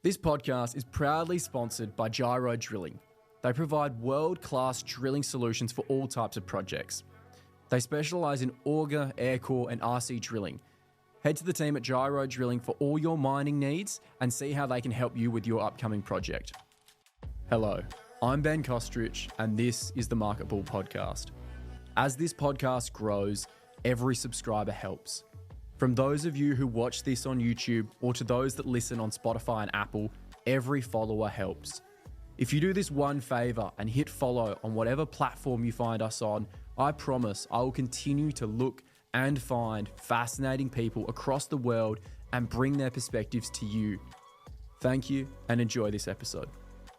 This podcast is proudly sponsored by Gyro Drilling. They provide world-class drilling solutions for all types of projects. They specialise in auger, air core and RC drilling. Head to the team at Gyro Drilling for all your mining needs and see how they can help you with your upcoming project. Hello, I'm Ben Kostrich and this is the Market Bull Podcast. As this podcast grows, every subscriber helps. From those of you who watch this on YouTube or to those that listen on Spotify and Apple, every follower helps. If you do this one favour and hit follow on whatever platform you find us on, I promise I will continue to look and find fascinating people across the world and bring their perspectives to you. Thank you and enjoy this episode.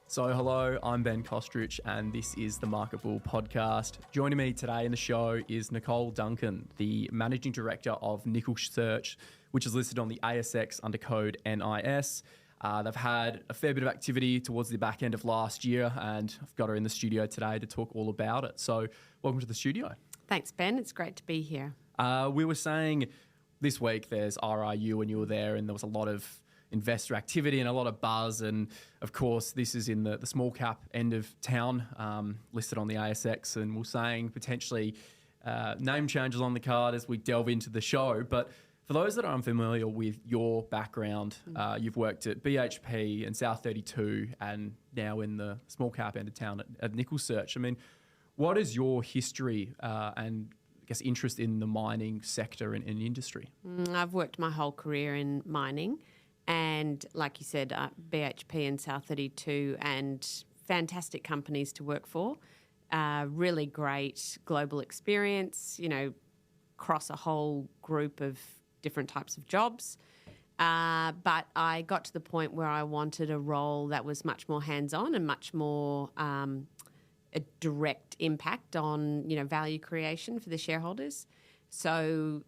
So hello, I'm Ben Kostrich and this is the Market Bull Podcast. Joining me today in the show is Nicole Duncan, the Managing Director of NickelSearch, which is listed on the ASX under code NIS. They've had a fair bit of activity towards the back end of last year and I've got her in the studio today to talk all about it. So welcome to the studio. Thanks, Ben. It's great to be here. We were saying this week there's RIU and you were there and there was a lot of investor activity and a lot of buzz, and of course this is in the small cap end of town, listed on the ASX, and we're saying potentially name changes on the card as we delve into the show. But for those that are unfamiliar with your background, you've worked at BHP and South32 and now in the small cap end of town at NickelSearch. I mean, what is your history and I guess interest in the mining sector and industry? I've worked my whole career in mining. And like you said, BHP and South32 and fantastic companies to work for. Really great global experience, across a whole group of different types of jobs. But I got to the point where I wanted a role that was much more hands-on and much more a direct impact on, value creation for the shareholders. So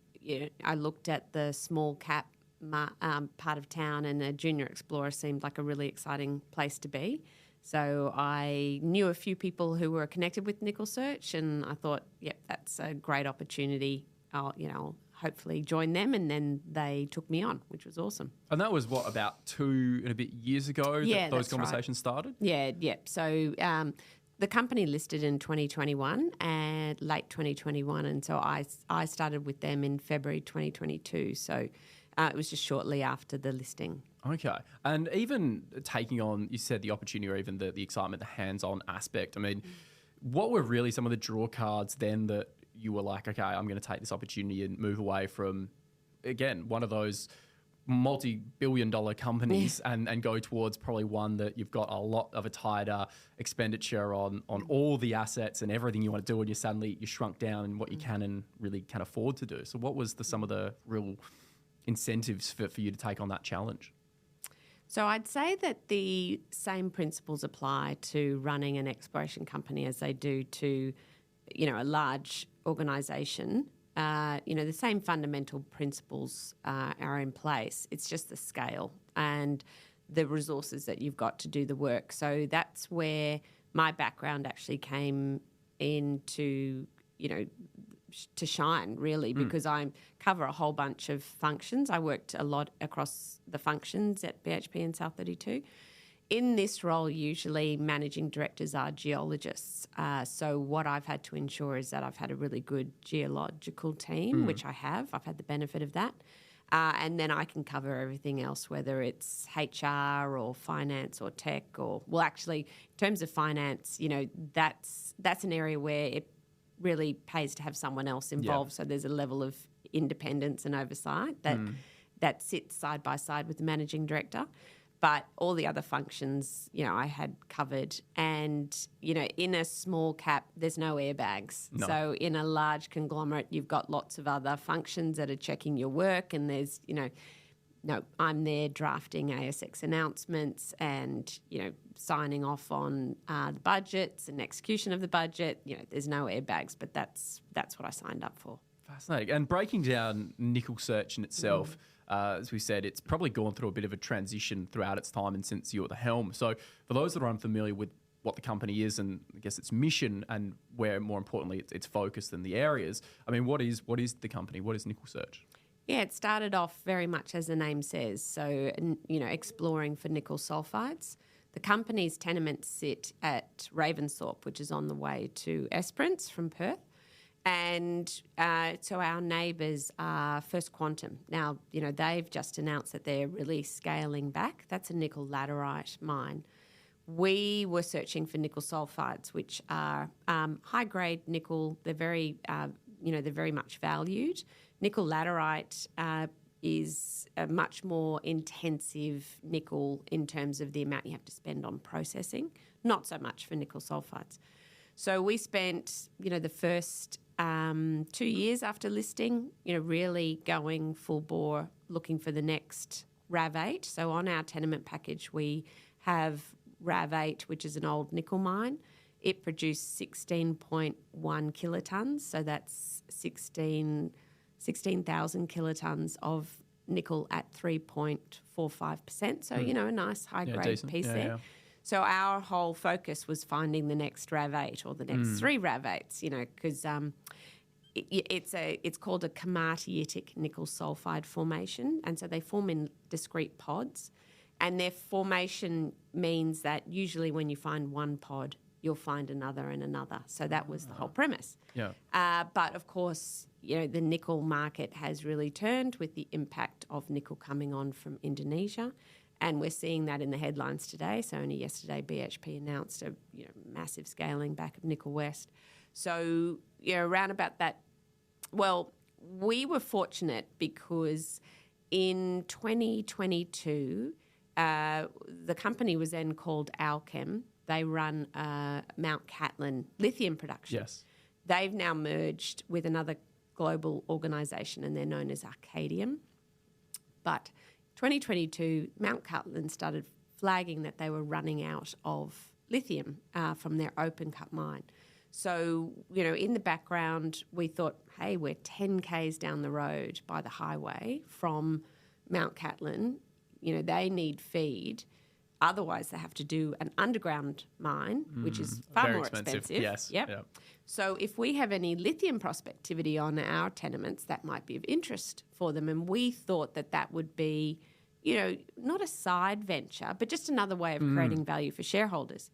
I looked at the small cap part of town, and a junior explorer seemed like a really exciting place to be. So I knew a few people who were connected with NickelSearch, and I thought, yep, that's a great opportunity. I'll hopefully join them, and then they took me on, which was awesome. And that was about 2 and a bit years ago that those conversations started? Yeah. So the company listed in 2021 and late 2021, and so I started with them in February 2022. So it was just shortly after the listing. Okay. And even taking on, you said the opportunity or even the excitement, the hands-on aspect, I mean, what were really some of the draw cards then that you were like, okay, I'm going to take this opportunity and move away from, again, one of those multi-billion-dollar companies and go towards probably one that you've got a lot of a tighter expenditure on all the assets and everything you want to do, and you shrunk down in what you can and really can afford to do. So what was some of the real incentives for you to take on that challenge? So I'd say that the same principles apply to running an exploration company as they do to, a large organisation. The same fundamental principles are in place. It's just the scale and the resources that you've got to do the work. So that's where my background actually came into, to shine, really, because I cover a whole bunch of functions. I worked a lot across the functions at BHP and South32. In this role, usually managing directors are geologists. So what I've had to ensure is that I've had a really good geological team, which I have. I've had the benefit of that. And then I can cover everything else, whether it's HR or finance or tech actually, in terms of finance, that's an area where it really pays to have someone else involved. So there's a level of independence and oversight that sits side by side with the managing director. But all the other functions, I had covered. And, in a small cap, there's no airbags. No. So in a large conglomerate, you've got lots of other functions that are checking your work, and there's, I'm there drafting ASX announcements and, signing off on the budgets and execution of the budget. There's no airbags, but that's what I signed up for. Fascinating. And breaking down NickelSearch in itself, as we said, it's probably gone through a bit of a transition throughout its time and since you're at the helm. So for those that are unfamiliar with what the company is and I guess its mission and where, more importantly, its focus and the areas, I mean, what is the company? What is NickelSearch? Yeah, it started off very much as the name says, so, exploring for nickel sulfides. The company's tenements sit at Ravensthorpe, which is on the way to Esperance from Perth. And so our neighbours are First Quantum. Now, they've just announced that they're really scaling back. That's a nickel laterite mine. We were searching for nickel sulfides, which are high-grade nickel. They're very, they're very much valued. Nickel laterite is a much more intensive nickel in terms of the amount you have to spend on processing, not so much for nickel sulfides. So we spent, the first 2 years after listing, really going full bore looking for the next RAV8. So on our tenement package, we have RAV8, which is an old nickel mine. It produced 16.1 kilotons, so that's 16,000 kilotons of nickel at 3.45%. So, a nice high-grade piece there. Yeah. So our whole focus was finding the next RAV8 or the next three RAV8s, because it's called a komatiitic nickel sulfide formation, and so they form in discrete pods. And their formation means that usually when you find one pod, you'll find another and another. So that was the whole premise. Yeah. But of course, the nickel market has really turned with the impact of nickel coming on from Indonesia. And we're seeing that in the headlines today. So only yesterday, BHP announced a massive scaling back of Nickel West. So, around about that, well, we were fortunate because in 2022, the company was then called Alchem. They run Mount Cattlin lithium production. Yes. They've now merged with another global organisation and they're known as Arcadium. But 2022, Mount Cattlin started flagging that they were running out of lithium from their open cut mine. So, in the background, we thought, hey, we're 10 Ks down the road by the highway from Mount Cattlin. They need feed. Otherwise, they have to do an underground mine, which is far more expensive. Yes. Yep. So if we have any lithium prospectivity on our tenements, that might be of interest for them. And we thought that would be, not a side venture, but just another way of creating value for shareholders.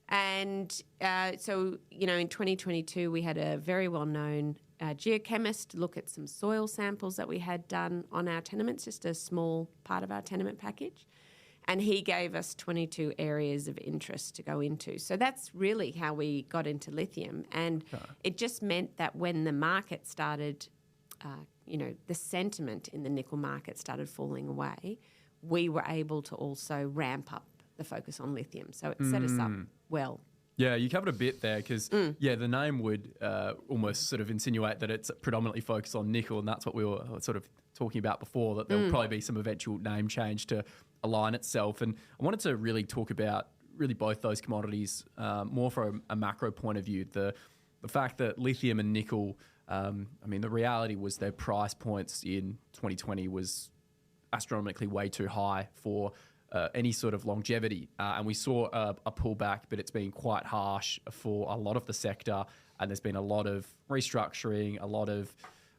And so, in 2022, we had a very well-known geochemist look at some soil samples that we had done on our tenements, just a small part of our tenement package. And he gave us 22 areas of interest to go into. So that's really how we got into lithium. And it just meant that when the market started, the sentiment in the nickel market started falling away, we were able to also ramp up the focus on lithium. So it set us up well. Yeah, you covered a bit there because, the name would almost sort of insinuate that it's predominantly focused on nickel, and that's what we were sort of talking about before, that there will probably be some eventual name change to align itself. And I wanted to really talk about really both those commodities more from a macro point of view. The fact that lithium and nickel, the reality was their price points in 2020 was astronomically way too high for any sort of longevity. And we saw a pullback, but it's been quite harsh for a lot of the sector. And there's been a lot of restructuring, a lot of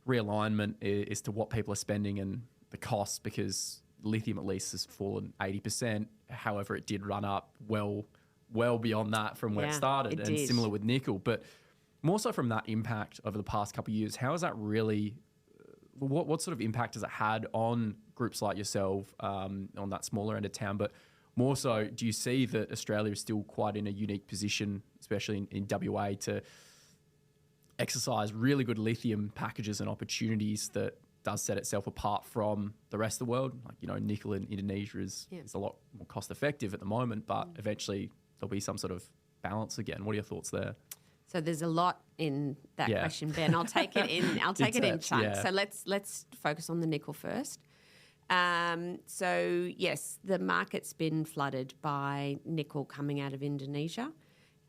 realignment as to what people are spending and the costs, because lithium at least has fallen 80%. However, it did run up well beyond that from where it started, and similar with nickel. But more so from that impact over the past couple of years, how has that really, what sort of impact has it had on groups like yourself on that smaller end of town? But more so, do you see that Australia is still quite in a unique position, especially in WA, to exercise really good lithium packages and opportunities that does set itself apart from the rest of the world? Like, nickel in Indonesia is a lot more cost effective at the moment, but eventually there'll be some sort of balance again. What are your thoughts there? So there's a lot in that question, Ben. I'll take it in. I'll take it in chunks. Yeah. So let's focus on the nickel first. So yes, the market's been flooded by nickel coming out of Indonesia,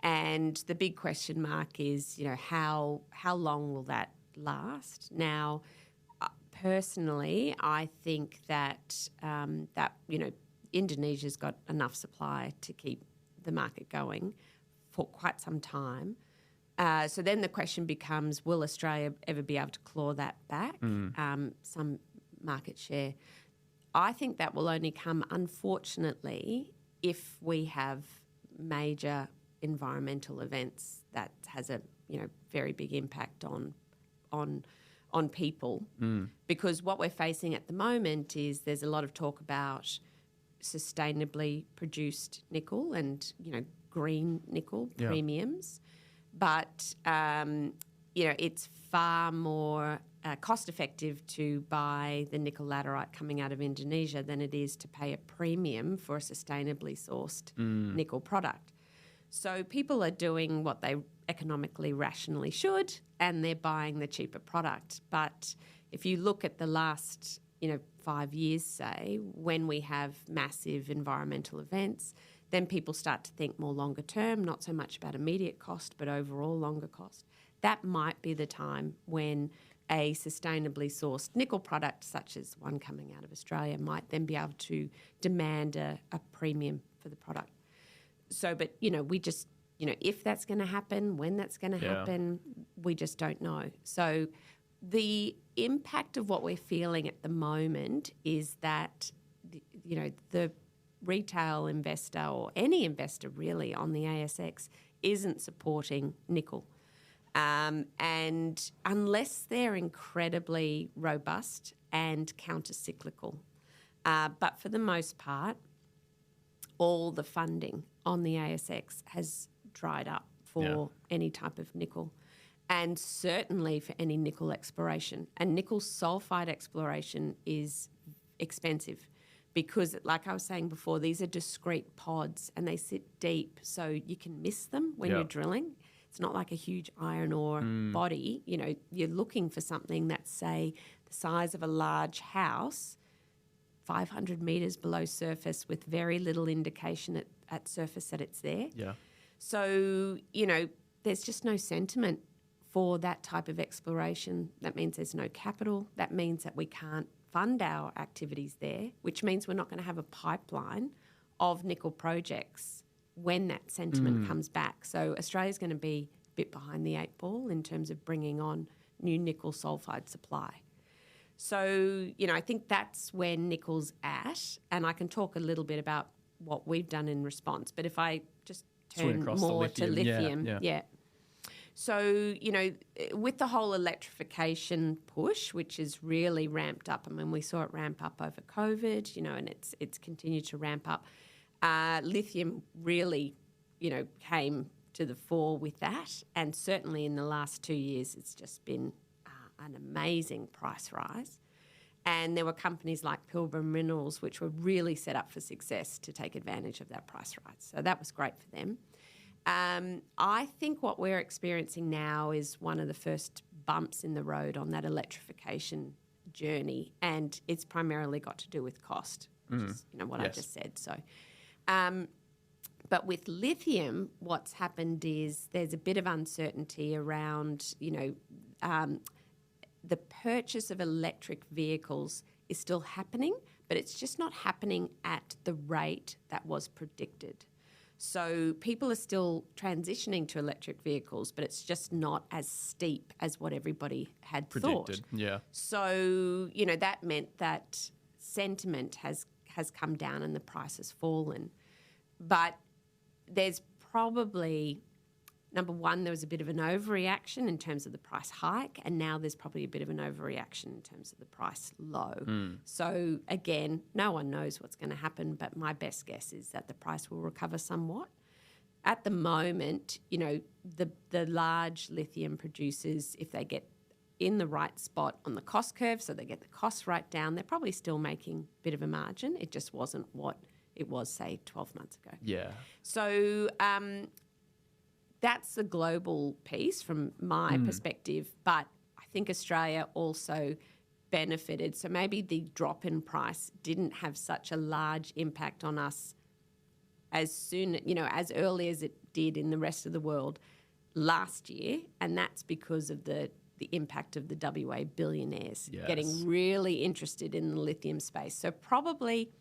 and the big question mark is, how long will that last? Now, personally, I think that Indonesia's got enough supply to keep the market going for quite some time. So then the question becomes, will Australia ever be able to claw that back? Some market share. I think that will only come, unfortunately, if we have major environmental events that has a very big impact on people. Because what we're facing at the moment is there's a lot of talk about sustainably produced nickel and green nickel premiums, but it's far more cost effective to buy the nickel laterite coming out of Indonesia than it is to pay a premium for a sustainably sourced nickel product. So people are doing what they economically rationally should, and they're buying the cheaper product. But if you look at the last 5 years, say, when we have massive environmental events, then people start to think more longer term, not so much about immediate cost, but overall longer cost. That might be the time when a sustainably sourced nickel product, such as one coming out of Australia, might then be able to demand a premium for the product. So, but, we just, if that's going to happen, when that's going to happen, we just don't know. So the impact of what we're feeling at the moment is that, the retail investor or any investor really on the ASX isn't supporting nickel. And unless they're incredibly robust and counter-cyclical. But for the most part, all the funding on the ASX has dried up for any type of nickel, and certainly for any nickel exploration. And nickel sulfide exploration is expensive because, like I was saying before, these are discrete pods and they sit deep, so you can miss them when you're drilling. It's not like a huge iron ore body. You're looking for something that's, say, the size of a large house, 500 metres below surface with very little indication at surface that it's there. Yeah. So, there's just no sentiment for that type of exploration. That means there's no capital. That means that we can't fund our activities there, which means we're not going to have a pipeline of nickel projects when that sentiment comes back. So Australia's going to be a bit behind the 8 ball in terms of bringing on new nickel sulfide supply. So, I think that's where nickel's at, and I can talk a little bit about what we've done in response. But if I just turn more to lithium. So, with the whole electrification push, which is really ramped up, we saw it ramp up over COVID, and it's continued to ramp up. Lithium really, came to the fore with that, and certainly in the last 2 years, it's just been an amazing price rise. And there were companies like Pilbara Minerals, which were really set up for success to take advantage of that price rise. So that was great for them. I think what we're experiencing now is one of the first bumps in the road on that electrification journey, and it's primarily got to do with cost, which is what I just said. So, but with lithium, what's happened is there's a bit of uncertainty around, the purchase of electric vehicles is still happening, but it's just not happening at the rate that was predicted. So people are still transitioning to electric vehicles, but it's just not as steep as what everybody had predicted. Thought. Yeah. So, that meant that sentiment has come down and the price has fallen. But there's probably, number one, there was a bit of an overreaction in terms of the price hike, and now there's probably a bit of an overreaction in terms of the price low. So, again, no one knows what's going to happen, but my best guess is that the price will recover somewhat. At the moment, the large lithium producers, if they get in the right spot on the cost curve, so they get the costs right down, they're probably still making a bit of a margin. It just wasn't what it was, say, 12 months ago. Yeah. So that's the global piece from my perspective, but I think Australia also benefited. So maybe the drop in price didn't have such a large impact on us as soon, as early as it did in the rest of the world last year, and that's because of the impact of the WA billionaires getting really interested in the lithium space. So probably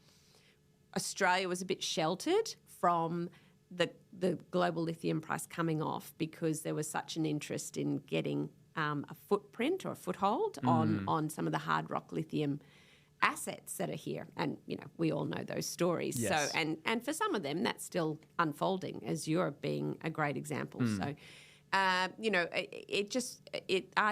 Australia was a bit sheltered from the global lithium price coming off because there was such an interest in getting a footprint or a foothold on some of the hard rock lithium assets that are here. And, we all know those stories. Yes. So, and for some of them, that's still unfolding, as Europe being a great example. So, I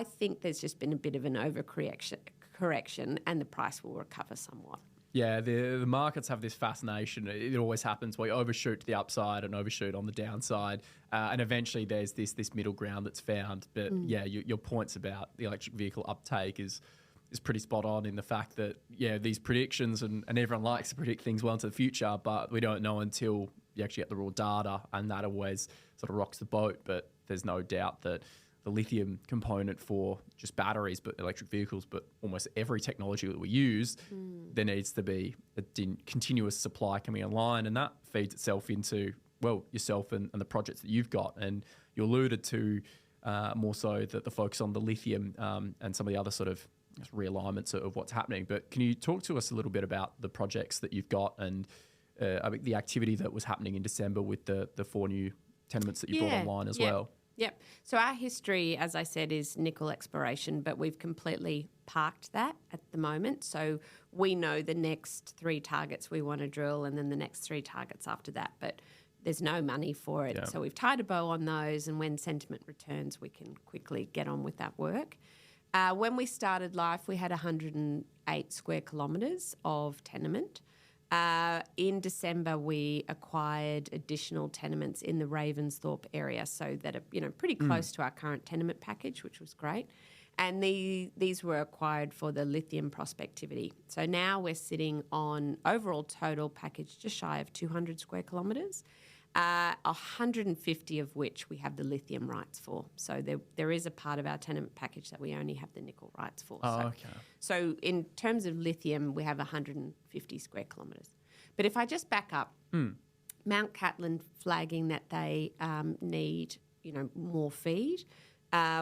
think there's just been a bit of an overcorrection, and the price will recover somewhat. Yeah, the markets have this fascination. It always happens where you overshoot to the upside and overshoot on the downside. And eventually there's this middle ground that's found. But your points about the electric vehicle uptake is pretty spot on in the fact that, these predictions and everyone likes to predict things well into the future, but we don't know until you actually get the raw data, and that always sort of rocks the boat. But there's no doubt that the lithium component for just batteries, but electric vehicles, but almost every technology that we use, there needs to be a continuous supply coming online, and that feeds itself into, yourself and the projects that you've got. And you alluded to more so the focus on the lithium and some of the other sort of realignments of what's happening. But can you talk to us a little bit about the projects that you've got and the activity that was happening in December with the 4 new tenements that you brought online as well? Yep. So our history, as I said, is nickel exploration, but we've completely parked that at the moment. So we know the next 3 targets we want to drill, and then the next 3 targets after that, but there's no money for it. Yeah. So we've tied a bow on those, and when sentiment returns, we can quickly get on with that work. When we started life, we had 108 square kilometres of tenement. In December, we acquired additional tenements in the Ravensthorpe area, so that are pretty close to our current tenement package, which was great. And these were acquired for the lithium prospectivity. So now we're sitting on overall total package just shy of 200 square kilometres, 150 of which we have the lithium rights for. So there is a part of our tenement package that we only have the nickel rights for. So in terms of lithium, we have 150 square kilometres. But if I just back up, Mount Catlin flagging that they need more feed.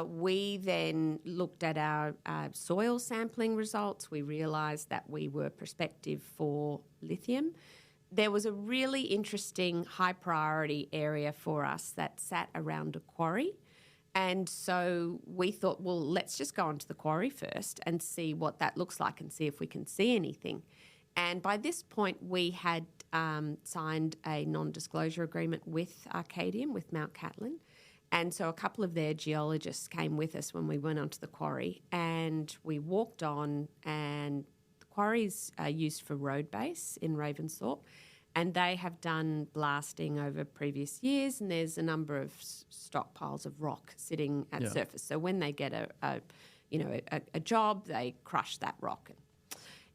We then looked at our soil sampling results. We realised that we were prospective for lithium. There was a really interesting high priority area for us that sat around a quarry. And so we thought, let's just go onto the quarry first and see what that looks like and see if we can see anything. And by this point, we had signed a non-disclosure agreement with Arcadium, with Mount Catlin. And so a couple of their geologists came with us when we went onto the quarry, and we walked on, and the quarries are used for road base in Ravensthorpe, and they have done blasting over previous years, and there's a number of stockpiles of rock sitting at surface. So when they get a job, they crush that rock.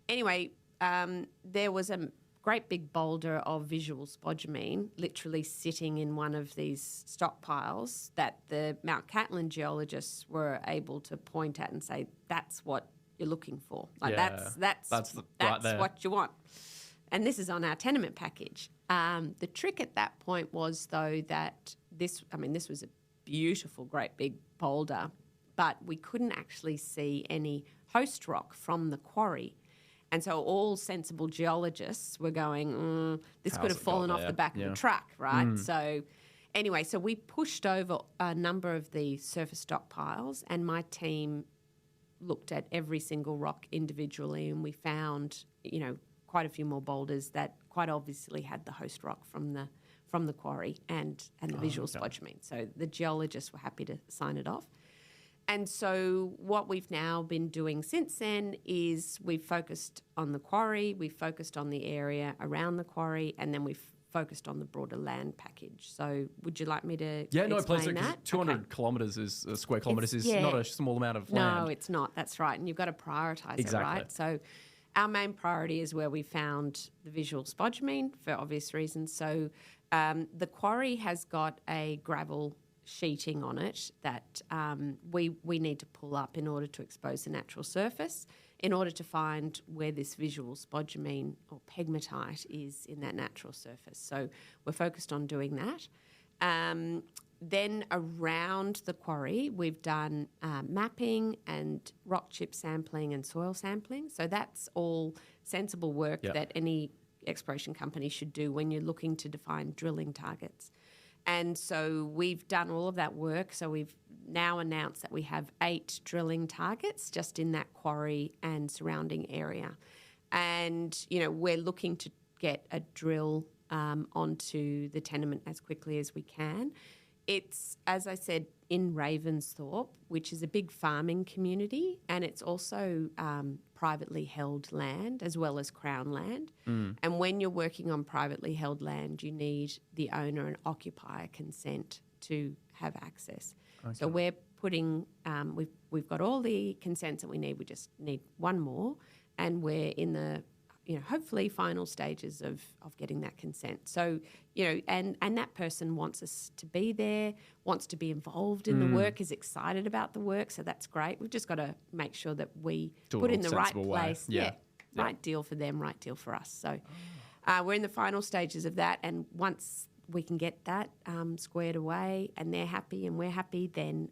Anyway, there was a great big boulder of visual spodumene literally sitting in one of these stockpiles that the Mount Catlin geologists were able to point at and say, that's what you're looking for. That's what you want. And this is on our tenement package. The trick at that point was, though, that this was a beautiful, great big boulder, but we couldn't actually see any host rock from the quarry. And so all sensible geologists were going, this could have fallen off the back of the truck, right? So anyway, so we pushed over a number of the surface stockpiles, and my team looked at every single rock individually, and we found, quite a few more boulders that quite obviously had the host rock from the quarry and the visual spodumene. So the geologists were happy to sign it off. And so what we've now been doing since then is we've focused on the quarry, we've focused on the area around the quarry, and then we've focused on the broader land package. So would you like me to explain that? 200 kilometres square kilometres is not a small amount of land. No, it's not. That's right. And you've got to prioritise it, right? So our main priority is where we found the visual spodumene for obvious reasons. So the quarry has got a gravel sheeting on it that we need to pull up in order to expose the natural surface in order to find where this visual spodumene or pegmatite is in that natural surface. So we're focused on doing that. Then around the quarry, we've done mapping and rock chip sampling and soil sampling. So that's all sensible work that any exploration company should do when you're looking to define drilling targets. And so we've done all of that work. So we've now announced that we have 8 drilling targets just in that quarry and surrounding area. And, we're looking to get a drill onto the tenement as quickly as we can. It's, as I said, in Ravensthorpe, which is a big farming community, and it's also privately held land as well as Crown land. And when you're working on privately held land, you need the owner and occupier consent to have access. Okay. So we're putting, we've got all the consents that we need. We just need one more, and we're in the hopefully final stages of getting that consent. So, and that person wants us to be there, wants to be involved in the work, is excited about the work. So that's great. We've just got to make sure that we put in the right place. Yeah. Right deal for them, right deal for us. So we're in the final stages of that. And once we can get that squared away and they're happy and we're happy, then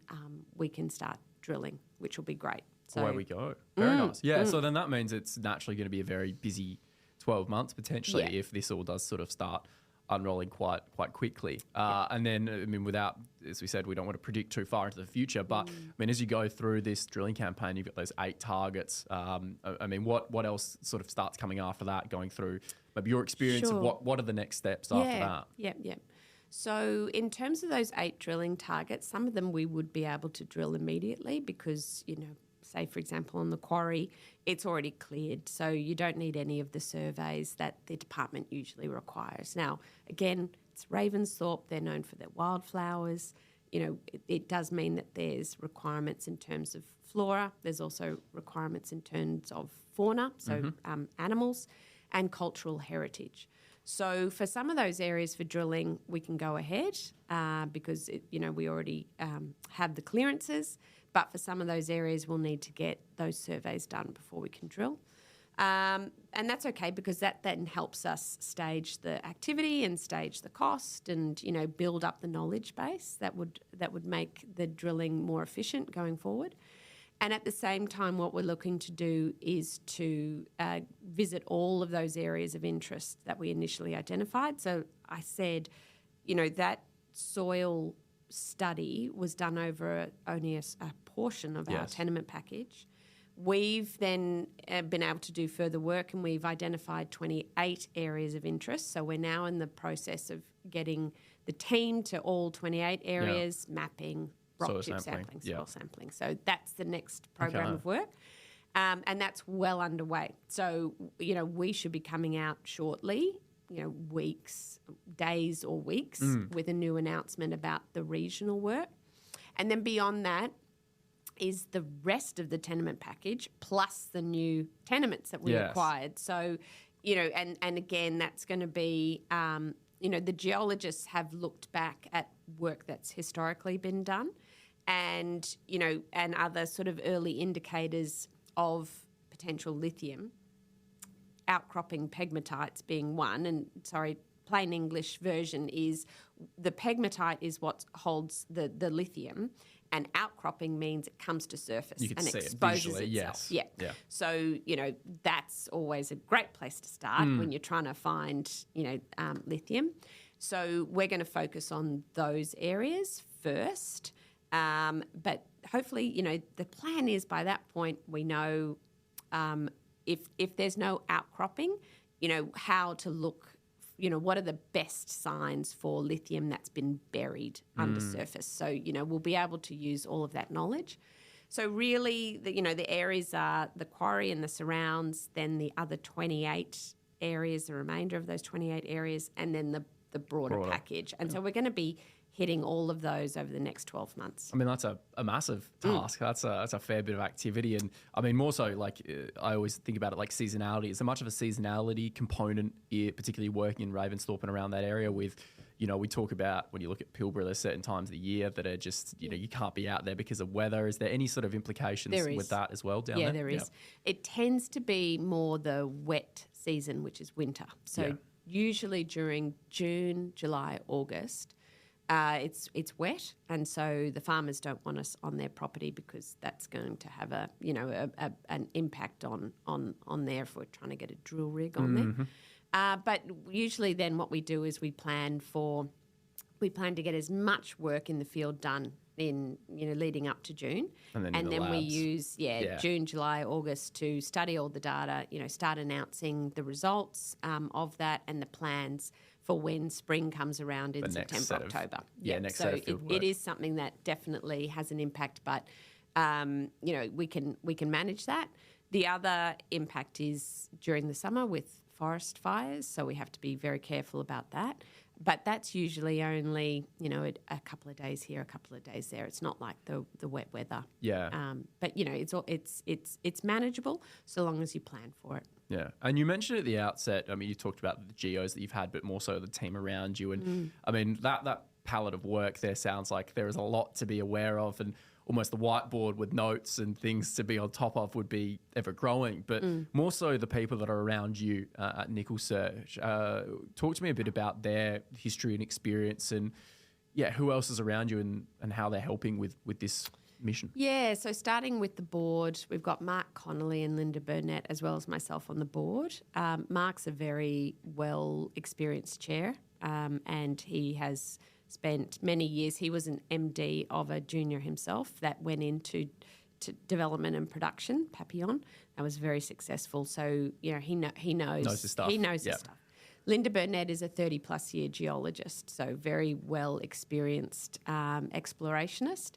we can start drilling, which will be great. So, away we go. Very nice. Yeah, so then that means it's naturally going to be a very busy 12 months potentially if this all does sort of start unrolling quite quickly. And then, without, as we said, we don't want to predict too far into the future, but as you go through this drilling campaign, you've got those 8 targets. What else sort of starts coming after that, going through maybe your experience of what are the next steps after that? Yeah. So in terms of those 8 drilling targets, some of them we would be able to drill immediately because, say, for example, on the quarry, it's already cleared. So you don't need any of the surveys that the department usually requires. Now, again, it's Ravensthorpe. They're known for their wildflowers. It does mean that there's requirements in terms of flora. There's also requirements in terms of fauna, so animals, and cultural heritage. So for some of those areas for drilling, we can go ahead because, we already have the clearances. But for some of those areas, we'll need to get those surveys done before we can drill. And that's okay because that then helps us stage the activity and stage the cost and, build up the knowledge base that would make the drilling more efficient going forward. And at the same time, what we're looking to do is to visit all of those areas of interest that we initially identified. So I said, that soil study was done over only a portion of our tenement package. We've then been able to do further work and we've identified 28 areas of interest. So we're now in the process of getting the team to all 28 areas, mapping, rock chip sampling, soil sampling. So that's the next program of work. And that's well underway. So, we should be coming out shortly, days or weeks with a new announcement about the regional work. And then beyond that is the rest of the tenement package plus the new tenements that we acquired. So, and again, that's going to be, the geologists have looked back at work that's historically been done and, and other sort of early indicators of potential lithium, outcropping pegmatites being one. And, plain English version is the pegmatite is what holds the lithium and outcropping means it comes to surface and exposes itself. Yeah. So, that's always a great place to start when you're trying to find, lithium. So we're going to focus on those areas first. But hopefully, the plan is by that point we know if there's no outcropping, how to look, what are the best signs for lithium that's been buried under surface. So, we'll be able to use all of that knowledge. So really, the areas are the quarry and the surrounds, then the other 28 areas, the remainder of those 28 areas, and then the broader package. And so we're going to be hitting all of those over the next 12 months. That's a massive task. That's a fair bit of activity. And more so, I always think about it like seasonality. Is there much of a seasonality component, particularly working in Ravensthorpe and around that area with, we talk about when you look at Pilbara, there's certain times of the year that are just, you can't be out there because of weather. Is there any sort of implications with that as well down there? Yeah, there is. It tends to be more the wet season, which is winter. So usually during June, July, August, it's wet, and so the farmers don't want us on their property because that's going to have an impact on there if we're trying to get a drill rig on there. But usually then what we do is we plan to get as much work in the field done in leading up to June, And then and in the then we labs. use June, July, August to study all the data. Start announcing the results of that and the plans for when spring comes around in The next September, set of- October. next so set of field work. it is something that definitely has an impact, but we can manage that. The other impact is during the summer with forest fires, so we have to be very careful about that. But that's usually only, a couple of days here, a couple of days there. It's not like the wet weather. Yeah. But it's manageable so long as you plan for it. Yeah. And you mentioned at the outset, I mean, you talked about the geos that you've had, but more so the team around you. And I mean, that palette of work there sounds like there is a lot to be aware of, and almost the whiteboard with notes and things to be on top of would be ever growing. But more so the people that are around you at NickelSearch. Talk to me a bit about their history and experience, and who else is around you and how they're helping with this mission. Yeah, so starting with the board, we've got Mark Connolly and Linda Burnett as well as myself on the board. Mark's a very well experienced chair, and he has spent many years. He was an MD of a junior himself that went into development and production, Papillon. That was very successful. So he knows his stuff. He knows his stuff. Linda Burnett is a 30-plus year geologist, so very well experienced explorationist.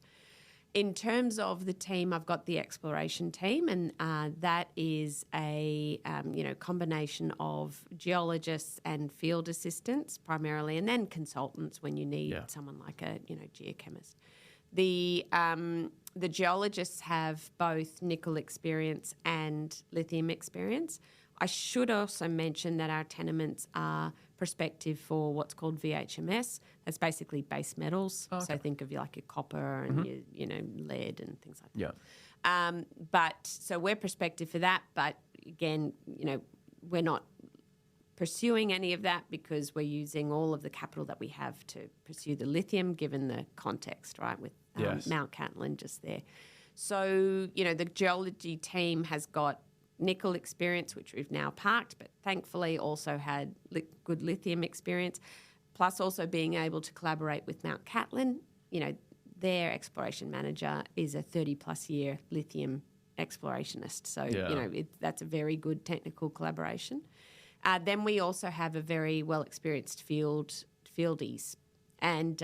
In terms of the team, I've got the exploration team, and that is a combination of geologists and field assistants primarily, and then consultants when you need someone like a geochemist. The geologists have both nickel experience and lithium experience. I should also mention that our tenements are prospective for what's called VHMS. That's basically base metals. Oh, okay. So think of your copper and your lead and things like that. Yeah. But so we're prospective for that. But again, we're not pursuing any of that because we're using all of the capital that we have to pursue the lithium, given the context, right, with Mount Catlin just there. So, the geology team has got nickel experience, which we've now parked, but thankfully also had good lithium experience, plus also being able to collaborate with Mount Catlin. Their exploration manager is a 30-plus year lithium explorationist. So, that's a very good technical collaboration. Then we also have a very well-experienced fieldies. And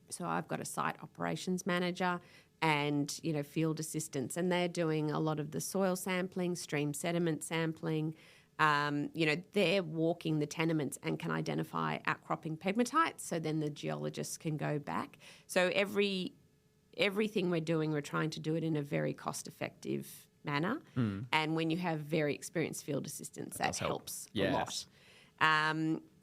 so I've got a site operations manager and, field assistants, and they're doing a lot of the soil sampling, stream sediment sampling. They're walking the tenements and can identify outcropping pegmatites, so then the geologists can go back. So everything we're doing, we're trying to do it in a very cost-effective manner. And when you have very experienced field assistants, that helps a lot.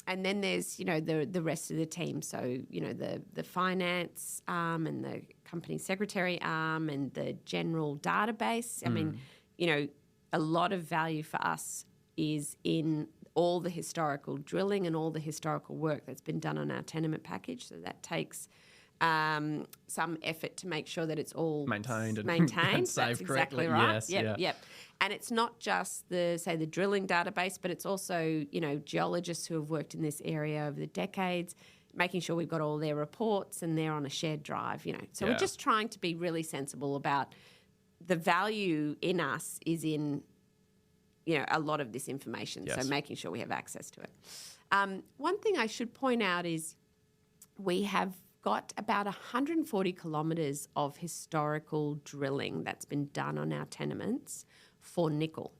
And then there's, the rest of the team. So, the finance arm and the company secretary arm and the general database. I mean, a lot of value for us is in all the historical drilling and all the historical work that's been done on our tenement package. So that takes some effort to make sure that it's all maintained and That's exactly right. Yep. And it's not just the drilling database, but it's also, geologists who have worked in this area over the decades, making sure we've got all their reports and they're on a shared drive, So we're just trying to be really sensible about the value in us is in, a lot of this information. Yes. So making sure we have access to it. One thing I should point out is we have got about 140 kilometres of historical drilling that's been done on our tenements for nickel.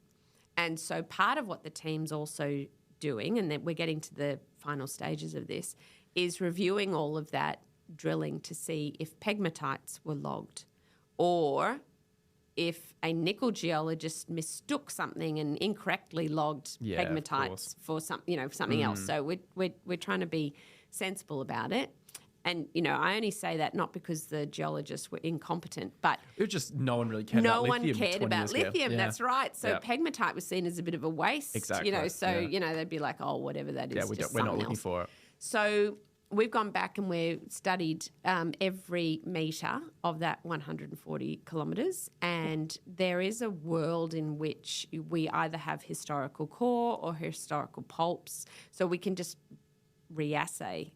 And so part of what the team's also doing, and then we're getting to the final stages of this, is reviewing all of that drilling to see if pegmatites were logged or if a nickel geologist mistook something and incorrectly logged pegmatites for something else. So we're trying to be sensible about it. And, I only say that not because the geologists were incompetent, but it was just no one really cared about lithium. No one cared about lithium, Yeah. that's right. So pegmatite was seen as a bit of a waste. Exactly. They'd be like, oh, whatever that is. Yeah, we're not looking for it. So we've gone back and we've studied every metre of that 140 kilometres, and there is a world in which we either have historical core or historical pulps, so we can just reassay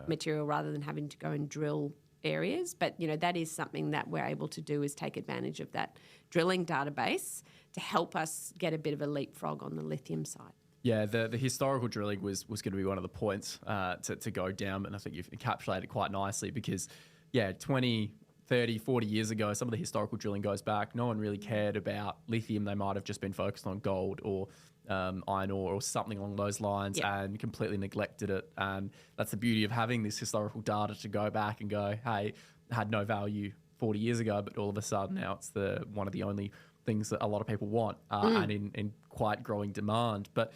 material rather than having to go and drill areas. But, that is something that we're able to do, is take advantage of that drilling database to help us get a bit of a leapfrog on the lithium side. Yeah, the historical drilling was going to be one of the points to go down, and I think you've encapsulated quite nicely because, 20, 30, 40 years ago, some of the historical drilling goes back. No one really cared about lithium. They might have just been focused on gold or iron ore or something along those lines, and completely neglected it. And that's the beauty of having this historical data to go back and go, hey, it had no value 40 years ago, but all of a sudden now it's one of the only things that a lot of people want and in quite growing demand. But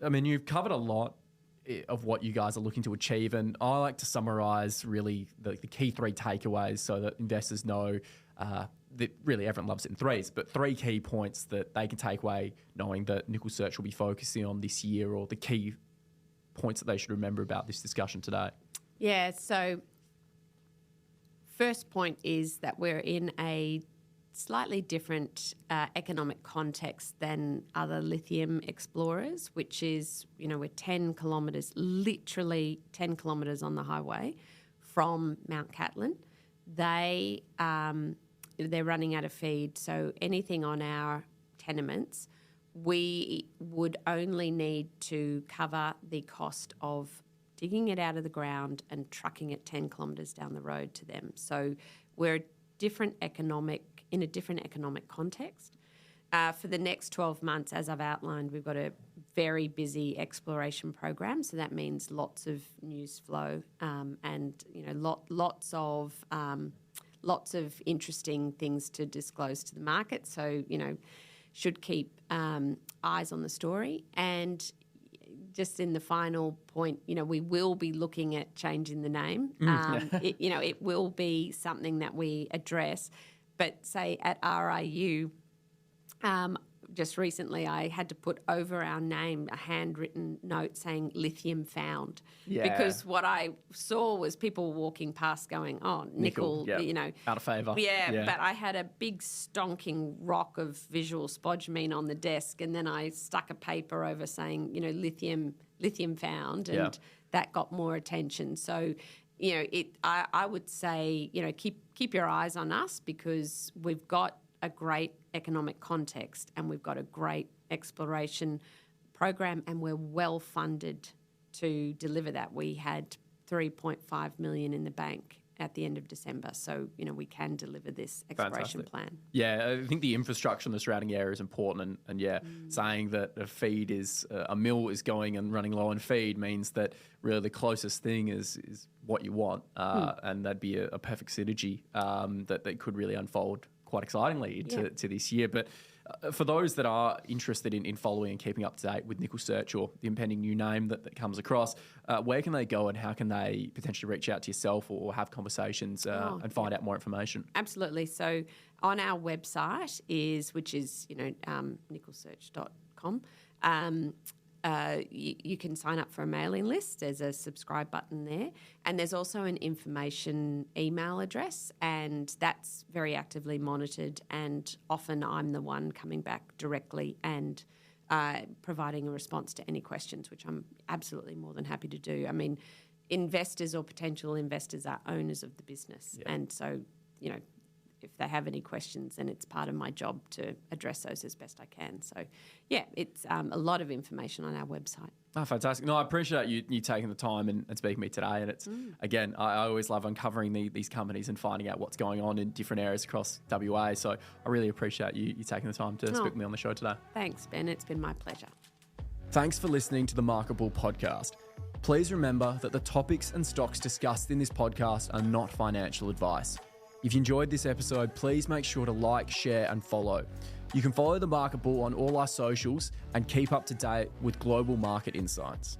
I mean, you've covered a lot of what you guys are looking to achieve, and I like to summarize really the key 3 takeaways so that investors know that really everyone loves it in threes, but 3 key points that they can take away knowing that NickelSearch will be focusing on this year, or the key points that they should remember about this discussion today. Yeah, so first point is that we're in a slightly different economic context than other lithium explorers, which is, we're 10 kilometres, literally 10 kilometres on the highway from Mount Catlin. They're running out of feed, so anything on our tenements, we would only need to cover the cost of digging it out of the ground and trucking it 10 kilometres down the road to them. So we're in a different economic context. For the next 12 months, as I've outlined, we've got a very busy exploration program. So that means lots of news flow and lots of interesting things to disclose to the market. So should keep eyes on the story. And just in the final point, we will be looking at changing the name. It will be something that we address. But say at RIU, just recently I had to put over our name a handwritten note saying lithium found. Yeah. Because what I saw was people walking past going, oh, nickel, out of favour. Yeah, but I had a big stonking rock of visual spodumene on the desk, and then I stuck a paper over saying, lithium found, and that got more attention. So, I would say, keep your eyes on us, because we've got a great economic context and we've got a great exploration program, and we're well funded to deliver that. We had 3.5 million in the bank at the end of December, so we can deliver this exploration plan. Yeah, I think the infrastructure in the surrounding area is important, and saying that a feed is a mill is going and running low on feed means that really the closest thing is what you want, and that'd be a perfect synergy that could really unfold quite excitingly to this year. But for those that are interested in following and keeping up to date with NickelSearch or the impending new name that comes across, where can they go, and how can they potentially reach out to yourself or have conversations and find out more information? Absolutely. So on our website which is nickelsearch.com, you can sign up for a mailing list. There's a subscribe button there. And there's also an information email address, and that's very actively monitored. And often I'm the one coming back directly and providing a response to any questions, which I'm absolutely more than happy to do. I mean, investors or potential investors are owners of the business. Yeah. And so, if they have any questions, then it's part of my job to address those as best I can. So, it's a lot of information on our website. Oh, fantastic. No, I appreciate you taking the time and speaking to me today. And it's, again, I always love uncovering these companies and finding out what's going on in different areas across WA. So I really appreciate you taking the time to speak with me on the show today. Thanks, Ben. It's been my pleasure. Thanks for listening to the Marketable podcast. Please remember that the topics and stocks discussed in this podcast are not financial advice. If you enjoyed this episode, please make sure to like, share, and follow. You can follow The Marketable on all our socials and keep up to date with global market insights.